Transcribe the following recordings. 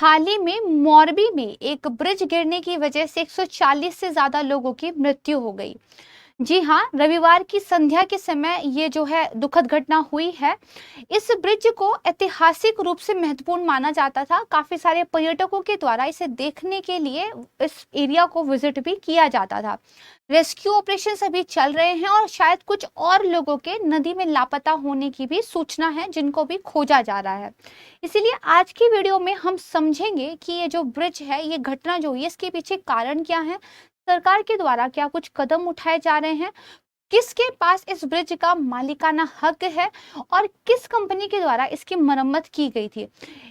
हाल ही में मोरबी में एक ब्रिज गिरने की वजह से 140 से ज्यादा लोगों की मृत्यु हो गई। जी हाँ, रविवार की संध्या के समय ये जो है दुखद घटना हुई है। इस ब्रिज को ऐतिहासिक रूप से महत्वपूर्ण माना जाता था। काफी सारे पर्यटकों के द्वारा इसे देखने के लिए इस एरिया को विजिट भी किया जाता था। रेस्क्यू ऑपरेशन अभी चल रहे हैं और शायद कुछ और लोगों के नदी में लापता होने की भी सूचना है, जिनको भी खोजा जा रहा है। इसीलिए आज की वीडियो में हम समझेंगे कि ये जो ब्रिज है, ये घटना जो हुई है, इसके पीछे कारण क्या है, सरकार के द्वारा क्या कुछ कदम उठाए जा रहे हैं, किसके पास इस ब्रिज का मालिकाना हक है और किस कंपनी के द्वारा इसकी मरम्मत की गई थी।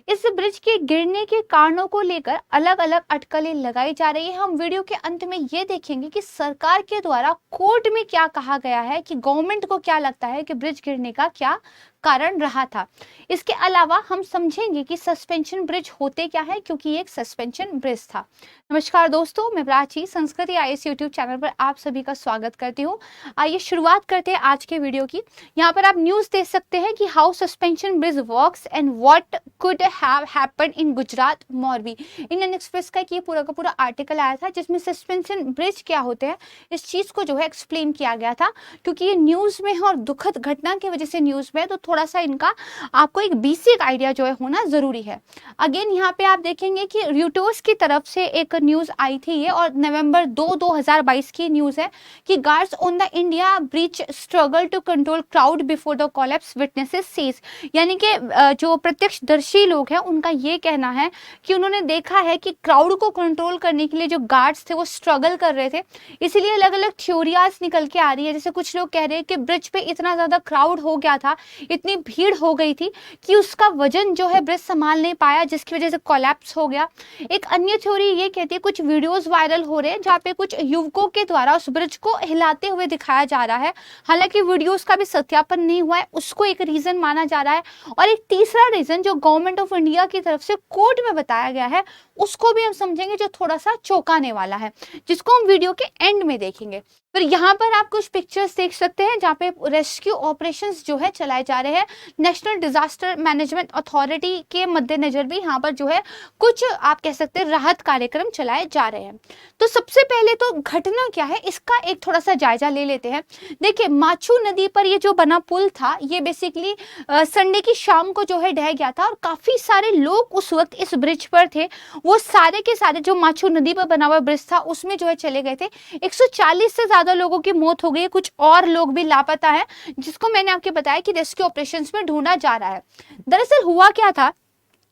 इस ब्रिज के गिरने के कारणों को लेकर अलग अलग अटकलें लगाई जा रही है। हम वीडियो के अंत में ये देखेंगे कि सरकार के द्वारा कोर्ट में क्या कहा गया है, कि गवर्नमेंट को क्या लगता है कि ब्रिज गिरने का क्या कारण रहा था। इसके अलावा हम समझेंगे कि सस्पेंशन ब्रिज होते क्या है, क्योंकि ये एक सस्पेंशन ब्रिज था। नमस्कार दोस्तों, मैं प्राची संस्कृति आईएएस यूट्यूब चैनल पर आप सभी का स्वागत करती हूँ। आइए शुरुआत करते हैं आज के वीडियो की। यहाँ पर आप न्यूज देख सकते हैं कि how suspension bridge works and what could have happened in Gujarat Morbi. Indian express का ये पूरा का पूरा आर्टिकल आया था, जिसमें सस्पेंशन ब्रिज क्या होते हैं इस चीज को जो है एक्सप्लेन किया गया था। क्योंकि ये न्यूज में है और दुखद घटना की वजह से न्यूज में है, तो थोड़ा सा इनका आपको एक बेसिक आइडिया जो है होना जरूरी है। अगेन यहाँ पे आप देखेंगे कि रॉयटर्स की तरफ से एक न्यूज आई थी ये, और नवंबर 2 2022 की न्यूज है कि guards on the India bridge struggle to control crowd before the collapse witnesses says. यानी कि जो प्रत्यक्षदर्शी लोग हैं उनका ये कहना है कि उन्होंने देखा है कि क्राउड को कंट्रोल करने के लिए जो गार्ड्स थे वो स्ट्रगल कर रहे थे। इसीलिए अलग अलग थ्योरियाज निकल के आ रही है। जैसे कुछ लोग कह रहे हैं कि ब्रिज पे इतना ज्यादा क्राउड हो गया था, इतनी भीड़ हो गई थी कि उसका वजन जो है ब्रिज संभाल नहीं पाया, जिसकी वजह से कोलैप्स हो गया। एक अन्य थ्योरी ये कहती है, कुछ वीडियोस वायरल हो रहे हैं जहाँ पे कुछ युवकों के द्वारा उस ब्रिज को हिलाते हुए दिखाया जा रहा है। हालांकि वीडियोस का भी सत्यापन नहीं हुआ है, उसको एक रीजन माना जा रहा है। और एक तीसरा रीजन जो गवर्नमेंट ऑफ इंडिया की तरफ से कोर्ट में बताया गया है, उसको भी हम समझेंगे, जो थोड़ा सा चौंकाने वाला है, जिसको हम वीडियो के एंड में देखेंगे। फिर यहाँ पर आप कुछ पिक्चर्स देख सकते हैं जहाँ पे रेस्क्यू ऑपरेशंस जो है चलाए जा रहे हैं। नेशनल डिजास्टर मैनेजमेंट अथॉरिटी के मद्देनजर भी यहाँ पर जो है कुछ आप कह सकते हैं राहत कार्यक्रम चलाए जा रहे हैं। तो सबसे पहले तो घटना क्या है, इसका एक थोड़ा सा जायजा ले लेते हैं। देखिए, माचू नदी पर ये जो बना पुल था, ये बेसिकली संडे की शाम को जो है ढह गया था, और काफी सारे लोग उस वक्त इस ब्रिज पर थे। वो सारे के सारे जो माचू नदी पर बना हुआ ब्रिज था उसमें जो है चले गए थे। 140 से ज्यादा लोगों की मौत हो गई, कुछ और लोग भी लापता है, जिसको मैंने आपको बताया कि रेस्क्यू ऑपरेशंस में ढूंढा जा रहा है। दरअसल हुआ क्या था,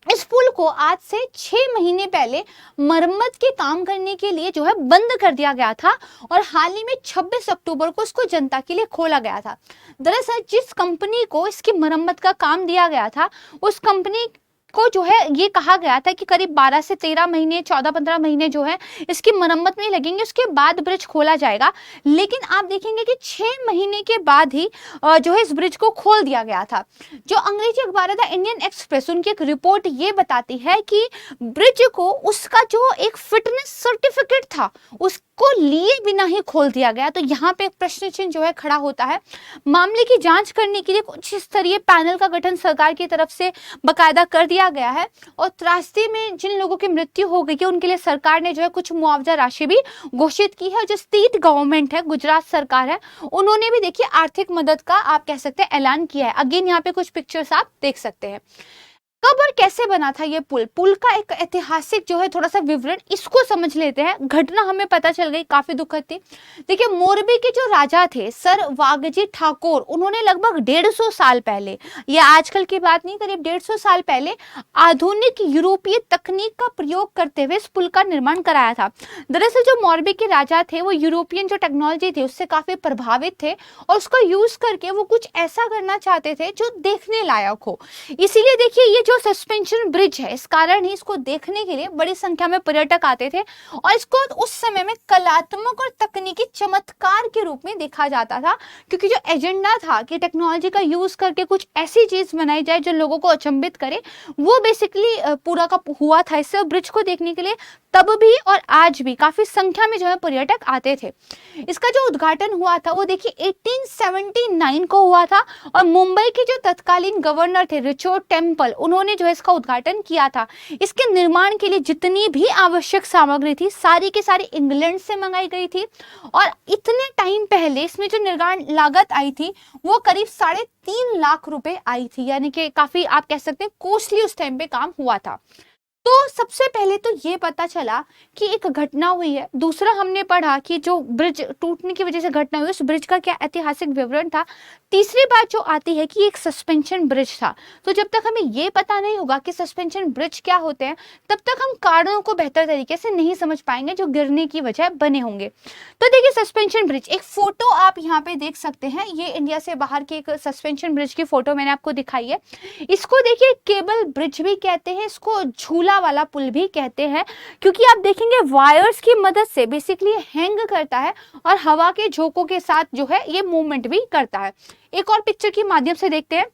इस पुल को आज से 6 महीने पहले मरम्मत के काम करने के लिए जो है बंद कर दिया गया था, और हाल ही में 26 अक्टूबर को इसको जनता के लिए खोला गया था। दरअसल जिस कंपनी को इसकी मरम्मत का काम दिया गया था, उस कंपनी को जो है ये कहा गया था कि करीब 12 से 13 महीने, 14-15 महीने जो है इसकी मरम्मत में लगेंगे, उसके बाद ब्रिज खोला जाएगा। लेकिन आप देखेंगे कि 6 महीने के बाद ही जो है इस ब्रिज को खोल दिया गया था। जो अंग्रेजी अखबार है द इंडियन एक्सप्रेस, उनकी एक रिपोर्ट ये बताती है कि ब्रिज को उसका जो एक फिटनेस सर्टिफिकेट था उसको लिए बिना ही खोल दिया गया। तो यहाँ पे एक प्रश्न चिन्ह जो है खड़ा होता है। मामले की जांच करने के लिए उच्च स्तरीय पैनल का गठन सरकार की तरफ से बकायदा कर दिया गया है, और त्रासदी में जिन लोगों की मृत्यु हो गई है उनके लिए सरकार ने जो है कुछ मुआवजा राशि भी घोषित की है। जो स्टेट गवर्नमेंट है, गुजरात सरकार है, उन्होंने भी देखिए आर्थिक मदद का आप कह सकते हैं ऐलान किया है। अगेन यहाँ पे कुछ पिक्चर्स आप देख सकते हैं। कब और कैसे बना था ये पुल, पुल का एक ऐतिहासिक जो है थोड़ा सा विवरण, इसको समझ लेते हैं। घटना हमें पता चल गई, काफी दुखद थी। देखिए, मोरबी के जो राजा थे सर वागजी ठाकुर, उन्होंने लगभग 150 साल पहले, ये आजकल की बात नहीं, करीब 150 साल पहले आधुनिक यूरोपीय तकनीक का प्रयोग करते हुए इस पुल का निर्माण कराया था। दरअसल जो मोरबी के राजा थे वो यूरोपियन जो टेक्नोलॉजी थी उससे काफी प्रभावित थे, और उसका यूज करके वो कुछ ऐसा करना चाहते थे जो देखने लायक हो। इसीलिए देखिए, ये जो सस्पेंशन ब्रिज है, इस कारण ही इसको देखने के लिए बड़ी संख्या में पर्यटक आते थे, और इसको उस समय में कलात्मक और तकनीकी चमत्कार के रूप में देखा जाता था। क्योंकि जो एजेंडा था कि टेक्नोलॉजी का यूज करके कुछ ऐसी चीज बनाई जाए जो लोगों को अचंभित करे, वो बेसिकली पूरा का हुआ था। इससे ब्रिज को देखने के लिए तब भी और आज भी काफी संख्या में जो है पर्यटक आते थे। इसका जो उद्घाटन हुआ था वो देखिए 1879 को हुआ था, और मुंबई के जो तत्कालीन गवर्नर थे रिचर्ड टेम्पल, उन्होंने उन्होंने जो है इसका उद्घाटन किया था। इसके निर्माण के लिए जितनी भी आवश्यक सामग्री थी सारी की सारी इंग्लैंड से मंगाई गई थी, और इतने टाइम पहले इसमें जो निर्माण लागत आई थी वो करीब 3.5 लाख रुपए आई थी, यानी कि काफी आप कह सकते हैं कॉस्टली उस टाइम पे काम हुआ था। तो सबसे पहले तो ये पता चला कि एक घटना हुई है। दूसरा हमने पढ़ा कि जो ब्रिज टूटने की वजह से घटना हुई उस ब्रिज का क्या ऐतिहासिक विवरण था। तीसरी बात जो आती है कि एक सस्पेंशन ब्रिज था। तो जब तक हमें ये पता नहीं होगा कि सस्पेंशन ब्रिज क्या होते हैं तब तक हम कारणों को बेहतर तरीके से नहीं समझ पाएंगे जो गिरने की वजह बने होंगे। तो देखिए सस्पेंशन ब्रिज, एक फोटो आप यहाँ पे देख सकते हैं, ये इंडिया से बाहर की एक सस्पेंशन ब्रिज की फोटो मैंने आपको दिखाई है। इसको देखिए केबल ब्रिज भी कहते हैं, इसको झूला वाला पुल भी कहते हैं, क्योंकि आप देखेंगे वायर्स की मदद से बेसिकली हैंग करता है और हवा के झोंकों के साथ जो है ये मूवमेंट भी करता है। एक और पिक्चर के माध्यम से देखते हैं।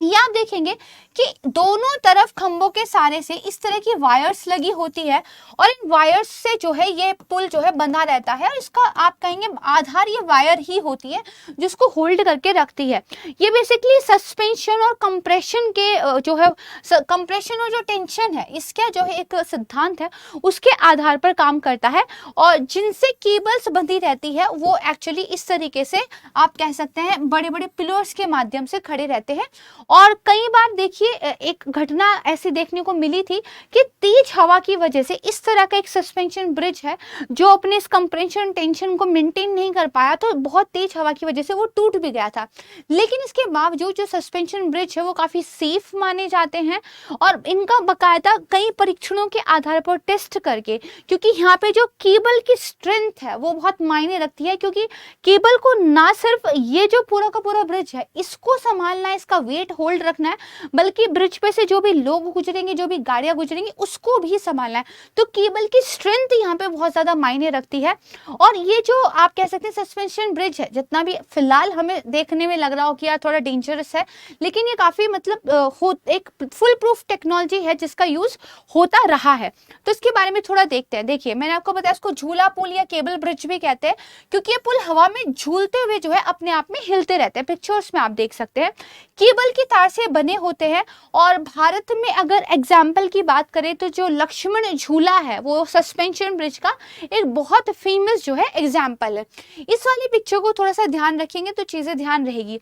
ये आप देखेंगे कि दोनों तरफ खंभों के सहारे से इस तरह की वायर्स लगी होती है और इन वायर्स से जो है ये पुल जो है बंधा रहता है, और इसका आप कहेंगे आधार ये वायर ही होती है जिसको होल्ड करके रखती है। ये बेसिकली सस्पेंशन और कंप्रेशन के जो है कंप्रेशन और जो टेंशन है इसका जो है एक सिद्धांत है उसके आधार पर काम करता है, और जिनसे केबल्स बंधी रहती है वो एक्चुअली इस तरीके से आप कह सकते हैं बड़े बड़े पिलर्स के माध्यम से खड़े रहते हैं। और कई बार देखिए एक घटना ऐसी देखने को मिली थी कि तेज हवा की वजह से इस तरह का एक सस्पेंशन ब्रिज है जो अपने इस कंप्रेशन टेंशन को मेंटेन नहीं कर पाया, तो बहुत तेज हवा की वजह से वो टूट भी गया था। लेकिन इसके बावजूद जो सस्पेंशन ब्रिज है वो काफी सेफ माने जाते हैं और इनका बकायदा कई परीक्षणों के आधार पर टेस्ट करके, क्योंकि यहाँ पे जो केबल की स्ट्रेंथ है वो बहुत मायने रखती है, क्योंकि केबल को ना सिर्फ ये जो पूरा का पूरा ब्रिज है इसको संभालना है, इसका वेट होल्ड रखना है, बल्कि ब्रिज पे से जो भी लोग गुजरेंगे जो भी गाड़ियां गुजरेंगी उसको भी संभालना है। तो केबल की स्ट्रेंथ यहाँ पे बहुत ज्यादा मायने रखती है। और ये जो आप कह सकते हैं सस्पेंशन ब्रिज है, जितना भी फिलहाल हमें देखने में लग रहा हो कि यार थोड़ा डेंजरस है, लेकिन ये काफी मतलब एक फुल प्रूफ टेक्नोलॉजी है जिसका यूज होता रहा है। तो इसके बारे में थोड़ा देखते हैं। देखिए मैंने आपको बताया इसको झूला पुल या केबल ब्रिज भी कहते हैं, क्योंकि ये पुल हवा में झूलते हुए जो है अपने आप में हिलते रहते हैं। पिक्चर्स में आप देख सकते हैं केबल की तार से बने होते हैं। और भारत में अगर एग्जाम्पल की बात करें तो जो लक्ष्मण झूला है वो सस्पेंशन ब्रिज का एक बहुत फेमस जो है एग्जाम्पल है। इस वाली पिक्चर को थोड़ा सा ध्यान रखेंगे तो चीजें ध्यान रहेगी।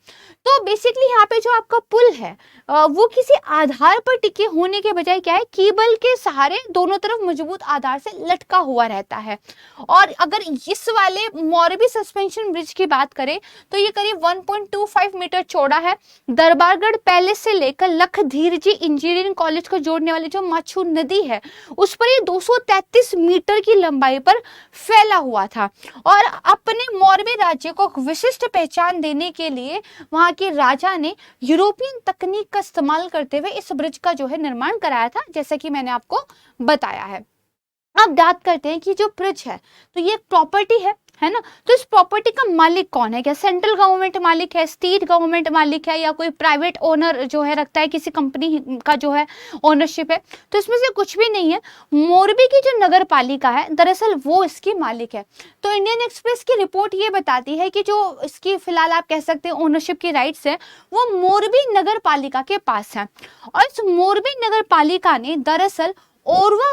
तो बेसिकली यहाँ पे जो आपका पुल है वो किसी आधार पर टिके होने के बजाय क्या है, केबल के सहारे दोनों तरफ मजबूत आधार से लटका हुआ रहता है। और अगर इस वाले मोरबी सस्पेंशन ब्रिज की बात करें तो ये करीब 1.25 मीटर चौड़ा है। दरबारगढ़ पैलेस से लेकर लखधीर जी इंजीनियरिंग कॉलेज को जोड़ने वाली जो माछू नदी है उस पर ये 233 मीटर की लंबाई पर फैला हुआ था। और अपने मोरबी राज्य को विशिष्ट पहचान देने के लिए वहां के राजा ने यूरोपियन तकनीक का इस्तेमाल करते हुए इस ब्रिज का जो है निर्माण कराया था, जैसा कि मैंने आपको बताया है। अब बात करते हैं कि जो ब्रिज है तो ये एक प्रॉपर्टी है ना। तो इस प्रॉपर्टी का मालिक कौन है? क्या सेंट्रल गवर्नमेंट मालिक है, स्टेट गवर्नमेंट मालिक है, या कोई प्राइवेट ओनर जो है रखता है, किसी कंपनी का जो है ओनरशिप है? तो इसमें से कुछ भी नहीं है। मोरबी की जो नगर पालिका है दरअसल वो इसकी मालिक है। तो इंडियन एक्सप्रेस की रिपोर्ट ये बताती है कि जो इसकी फिलहाल आप कह सकते हैं ओनरशिप की राइट्स है वो मोरबी नगर पालिका के पास है। और इस मोरबी नगर पालिका ने दरअसल ओरवा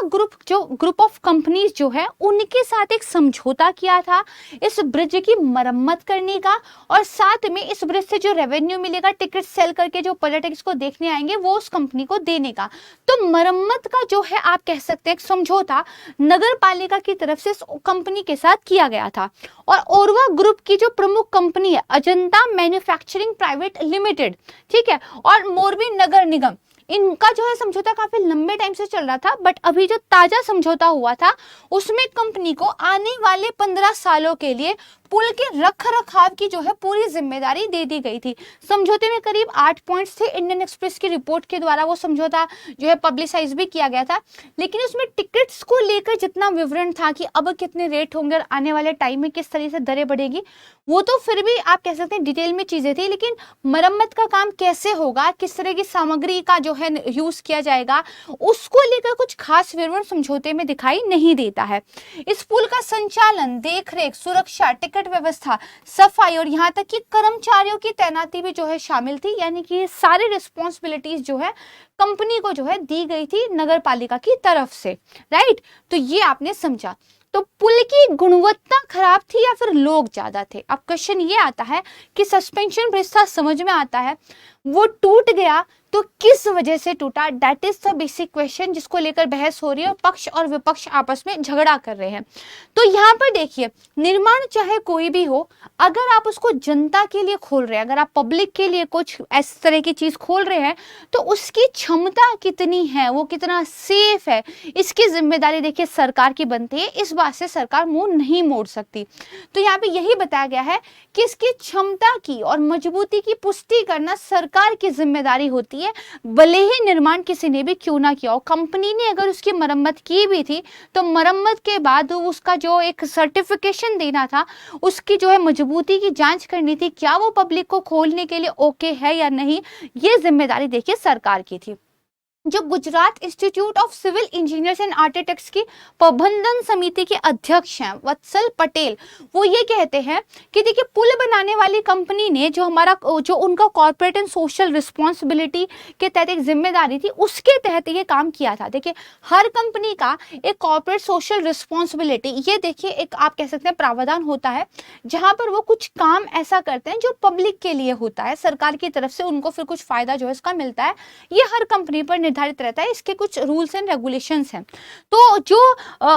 ग्रुप ऑफ कंपनीज जो है उनके साथ एक समझौता किया था इस ब्रिज की मरम्मत करने का, और साथ में इस ब्रिज से जो रेवेन्यू मिलेगा टिकट सेल करके जो पर्यटक इसको देखने आएंगे वो उस कंपनी को देने का। तो मरम्मत का जो है आप कह सकते हैं समझौता नगर पालिका की तरफ से इस कंपनी के साथ किया गया था। और ओरवा ग्रुप की जो प्रमुख कंपनी है अजंता मैन्युफैक्चरिंग प्राइवेट लिमिटेड, ठीक है, और मोरबी नगर निगम, इनका जो है समझौता काफी लंबे टाइम से चल रहा था। बट अभी जो ताजा समझौता हुआ था उसमें कंपनी को आने वाले 15 सालों के लिए पुल के रख रखाव की जो है पूरी जिम्मेदारी दे दी गई थी। समझौते में करीब 8 पॉइंट्स थे। इंडियन एक्सप्रेस की रिपोर्ट के द्वारा वो समझौता जो है पब्लिसाइज भी किया गया था, लेकिन उसमें टिकट्स को लेकर जितना विवरण था कि अब कितने रेट होंगे और आने वाले टाइम में किस तरह से दरें बढ़ेगी, वो तो फिर भी आप कह सकते हैं डिटेल में चीजें थी। लेकिन मरम्मत का काम कैसे होगा, किस तरह की सामग्री का जो है यूज किया जाएगा, उसको लेकर कुछ खास विवरण समझौते में दिखाई नहीं देता है। इस पुल का संचालन, देखरेख, सुरक्षा, टिकट घूंघट व्यवस्था, सफाई और यहाँ तक कि कर्मचारियों की तैनाती भी जो है शामिल थी। यानी कि ये सारी रिस्पॉन्सिबिलिटीज जो है कंपनी को जो है दी गई थी नगर पालिका की तरफ से, राइट। तो ये आपने समझा। तो पुल की गुणवत्ता खराब थी या फिर लोग ज्यादा थे। अब क्वेश्चन ये आता है कि सस्पेंशन ब्रिज था, समझ में आता है, वो टूट गया तो किस वजह से टूटा, that is the basic question जिसको लेकर बहस हो रही है और पक्ष और विपक्ष आपस में झगड़ा कर रहे हैं। तो यहाँ पर देखिए, निर्माण चाहे कोई भी हो, अगर आप उसको जनता के लिए खोल रहे हैं, अगर आप पब्लिक के लिए कुछ इस तरह की चीज खोल रहे हैं, तो उसकी क्षमता कितनी है, वो कितना सेफ है, इसकी जिम्मेदारी देखिए सरकार की बनती है। इस बात से सरकार मुंह नहीं मोड़ सकती। तो यहाँ पे यही बताया गया है कि इसकी क्षमता की और मजबूती की पुष्टि करना सरकार की जिम्मेदारी होती है, भले ही निर्माण किसी ने भी क्यों ना किया हो। कंपनी ने अगर उसकी मरम्मत की भी थी तो मरम्मत के बाद उसका जो एक सर्टिफिकेशन देना था, उसकी जो है मजबूती की जांच करनी थी, क्या वो पब्लिक को खोलने के लिए ओके है या नहीं, ये जिम्मेदारी देखिए सरकार की थी। जो Gujarat institute of civil engineers and architects की प्रबंधन समिति के अध्यक्ष हैं वत्सल पटेल, वो ये कहते हैं कि देखिए पुल बनाने वाली कंपनी ने जो उनका कॉर्पोरेट एंड सोशल रिस्पॉन्सिबिलिटी के तहत एक जिम्मेदारी थी, उसके तहत ये काम किया था। देखिए हर कंपनी का एक कॉर्पोरेट सोशल रिस्पॉन्सिबिलिटी, ये देखिए एक आप कह सकते हैं प्रावधान होता है, जहां पर वो कुछ काम ऐसा करते हैं जो पब्लिक के लिए होता है, सरकार की तरफ से उनको फिर कुछ फायदा जो है इसका मिलता है। ये हर कंपनी पर निर्धारित रहता है, इसके कुछ रूल्स एंड रेगुलेशंस हैं। तो जो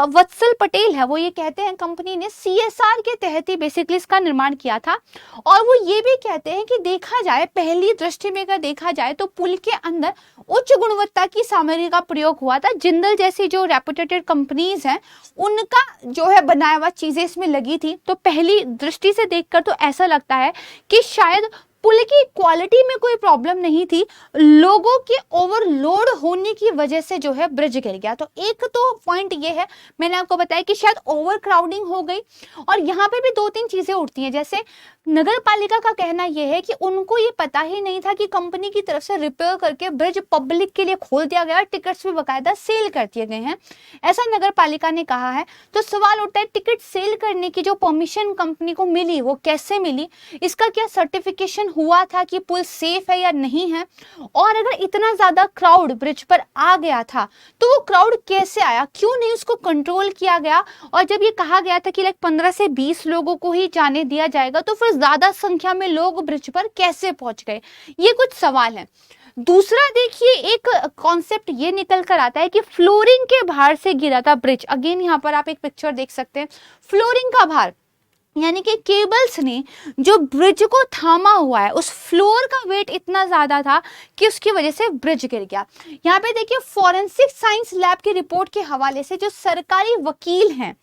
वत्सल पटेल है वो ये कहते हैं कंपनी ने CSR के तहत ही बेसिकली इसका निर्माण किया था। और वो ये भी कहते हैं कि देखा जाए, पहली दृष्टि में अगर देखा जाए तो पुल के अंदर उच्च गुणवत्ता की सामग्री का प्रयोग हुआ था। जिंदल जैसी जो रेपुटेटेड कंपनीज हैं उनका जो है बनाया हुआ चीजें इसमें लगी थी। तो पहली दृष्टि से देखकर तो ऐसा लगता है कि शायद पुल की क्वालिटी में कोई प्रॉब्लम नहीं थी, लोगों के ओवरलोड होने की वजह से जो है ब्रिज गिर गया। तो एक तो पॉइंट ये है, मैंने आपको बताया कि शायद ओवर क्राउडिंग हो गई। और यहाँ पे भी दो तीन चीजें उठती हैं, जैसे नगर पालिका का कहना यह है कि उनको ये पता ही नहीं था कि कंपनी की तरफ से रिपेयर करके ब्रिज पब्लिक के लिए खोल दिया गया, टिकट्स भी बकायदा सेल कर दिए गए हैं, ऐसा नगर पालिका ने कहा है। तो सवाल उठता है, टिकट सेल करने की जो परमिशन कंपनी को मिली वो कैसे मिली, इसका क्या सर्टिफिकेशन हुआ था कि पुल सेफ है या नहीं है, और अगर इतना ज्यादा क्राउड ब्रिज पर आ गया था तो वो क्राउड कैसे आया, क्यों नहीं उसको कंट्रोल किया गया। और जब ये कहा गया था कि 15 से 20 लोगों को ही जाने दिया जाएगा, तो फिर ज्यादा संख्या में लोग ब्रिज पर कैसे पहुंच गए, ये कुछ सवाल हैं। दूसरा देखिए, एक कॉन्सेप्ट ये निकल कर आता है कि फ्लोरिंग के भार से गिरा था ब्रिज। अगेन यहाँ पर आप एक पिक्चर देख सकते हैं, फ्लोरिंग का भार यानी कि केबल्स ने जो ब्रिज को थामा हुआ है, उस फ्लोर का वेट इतना ज्यादा था कि उसकी वजह से ब्रिज गिर गया। यहाँ पे देखिए फॉरेंसिक साइंस लैब की रिपोर्ट के हवाले से जो सरकारी वकील हैं,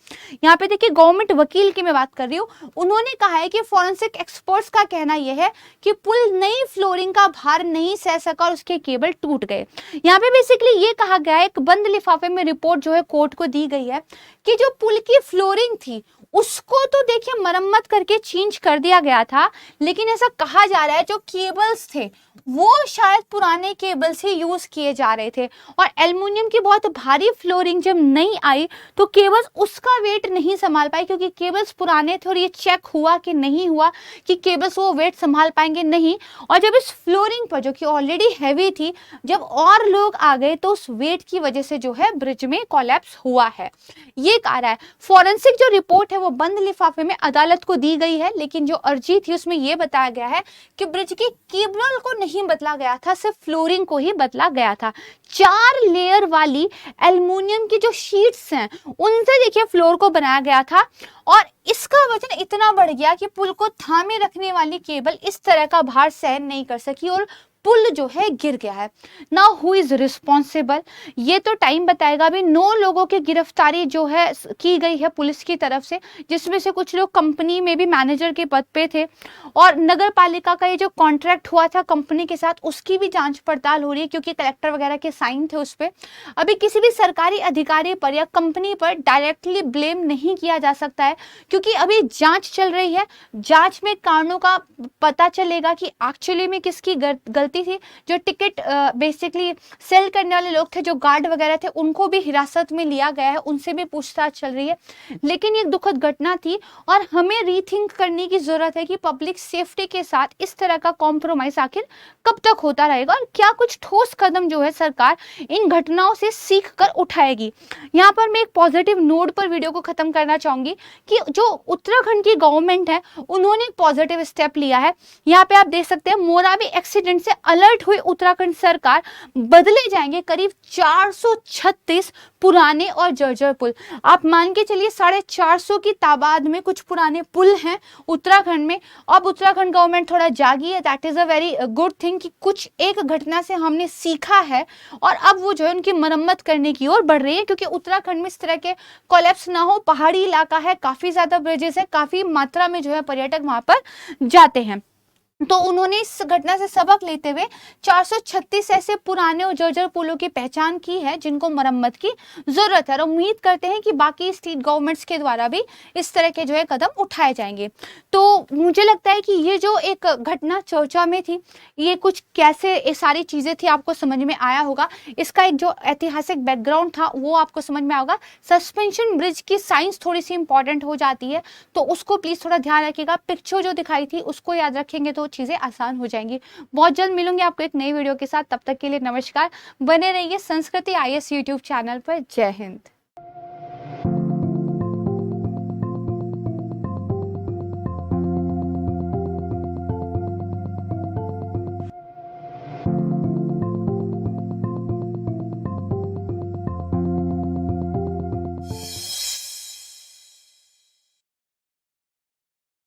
यहाँ पे देखिए गवर्नमेंट वकील की मैं बात कर रही हूँ, उन्होंने कहा है कि फॉरेंसिक एक्सपर्ट्स का कहना यह है कि पुल नई फ्लोरिंग का भार नहीं सह सका और उसके केबल टूट गए। यहाँ पे बेसिकली ये कहा गया है, एक बंद लिफाफे में रिपोर्ट जो है कोर्ट को दी गई है कि जो पुल की फ्लोरिंग थी उसको तो देखिए मरम्मत करके चेंज कर दिया गया था, लेकिन ऐसा कहा जा रहा है जो केबल्स थे वो शायद पुराने केबल्स ही यूज किए जा रहे थे। और एल्युमिनियम की बहुत भारी फ्लोरिंग जब नहीं आई तो केबल्स उसका वेट नहीं संभाल पाए, क्योंकि केबल्स पुराने थे और ये चेक हुआ कि नहीं हुआ कि केबल्स वो वेट संभाल पाएंगे नहीं। और जब इस फ्लोरिंग पर जो कि ऑलरेडी हैवी थी, जब और लोग आ गए तो उस वेट की वजह से जो है ब्रिज में कोलैप्स हुआ है, ये कह रहा है। फॉरेंसिक जो रिपोर्ट है वो बंद लिफाफे में अदालत को दी गई है, लेकिन जो अर्जी थी उसमें यह बताया गया है कि ब्रिज की केबल को नहीं बदला गया था, सिर्फ फ्लोरिंग को ही बदला गया था। 4 लेयर वाली एल्युमिनियम की जो शीट्स हैं उनसे देखिए फ्लोर को बनाया गया था, और इसका वजन इतना बढ़ गया कि पुल को थामे रखने वाली केबल इस तरह का भार सहन नहीं कर सकी और पुल जो है गिर गया है। नाउ हु इज रिस्पॉन्सिबल, ये तो टाइम बताएगा। अभी 9 लोगों की गिरफ्तारी जो है की गई है पुलिस की तरफ से, जिसमें से कुछ लोग कंपनी में भी मैनेजर के पद पे थे, और नगर पालिका का ये जो कॉन्ट्रैक्ट हुआ था कंपनी के साथ उसकी भी जांच पड़ताल हो रही है, क्योंकि कलेक्टर वगैरह के साइन थे उस पे। अभी किसी भी सरकारी अधिकारी पर या कंपनी पर डायरेक्टली ब्लेम नहीं किया जा सकता है, क्योंकि अभी जांच चल रही है। जांच में कारणों का पता चलेगा कि एक्चुअली में किसकी गलती थी। जो टिकट बेसिकली सेल करने वाले लोग थे, जो गार्ड वगैरह थे, उनको भी हिरासत में लिया गया है, उनसे भी पूछताछ चल रही है। लेकिन ये दुखद घटना थी और हमें रीथिंक करने की जरूरत है कि पब्लिक सेफ्टी के साथ इस तरह का कॉम्प्रोमाइज आखिर कब तक होता रहेगा, और क्या कुछ ठोस कदम जो है सरकार इन घटनाओं से सीख कर उठाएगी। यहाँ पर मैं एक पॉजिटिव नोट पर वीडियो को खत्म करना चाहूंगी कि जो उत्तराखंड की गवर्नमेंट है, उन्होंने एक पॉजिटिव स्टेप लिया है। यहाँ पे आप देख सकते हैं, मोराबी एक्सीडेंट से अलर्ट हुई उत्तराखंड सरकार, बदले जाएंगे करीब 436 पुराने और जर्जर पुल। आप मान के चलिए 450 की तादाद में कुछ पुराने पुल हैं उत्तराखंड में। अब उत्तराखंड गवर्नमेंट थोड़ा जागी है, that is a very good thing कि कुछ एक घटना से हमने सीखा है और अब वो जो है उनकी मरम्मत करने की ओर बढ़ रही है, क्योंकि उत्तराखंड में इस तरह के कोलैप्स ना हो। पहाड़ी इलाका है, काफी ज्यादा ब्रिजेस है, काफी मात्रा में जो है पर्यटक वहां पर जाते हैं। तो उन्होंने इस घटना से सबक लेते हुए 436 ऐसे पुराने और जर्जर पुलों की पहचान की है जिनको मरम्मत की जरूरत है, और उम्मीद करते हैं कि बाकी स्टेट गवर्नमेंट्स के द्वारा भी इस तरह के जो है कदम उठाए जाएंगे। तो मुझे लगता है कि ये जो एक घटना चर्चा में थी, ये कुछ कैसे ये सारी चीजें थी, आपको समझ में आया होगा। इसका एक जो ऐतिहासिक बैकग्राउंड था वो आपको समझ में आएगा। सस्पेंशन ब्रिज की साइंस थोड़ी सी इंपॉर्टेंट हो जाती है, तो उसको प्लीज थोड़ा ध्यान रखिएगा। पिक्चर जो दिखाई थी उसको याद रखेंगे तो चीजें आसान हो जाएंगी। बहुत जल्द मिलूंगी आपको एक नई वीडियो के साथ, तब तक के लिए नमस्कार। बने रहिए संस्कृति IAS यूट्यूब चैनल पर। जय हिंद।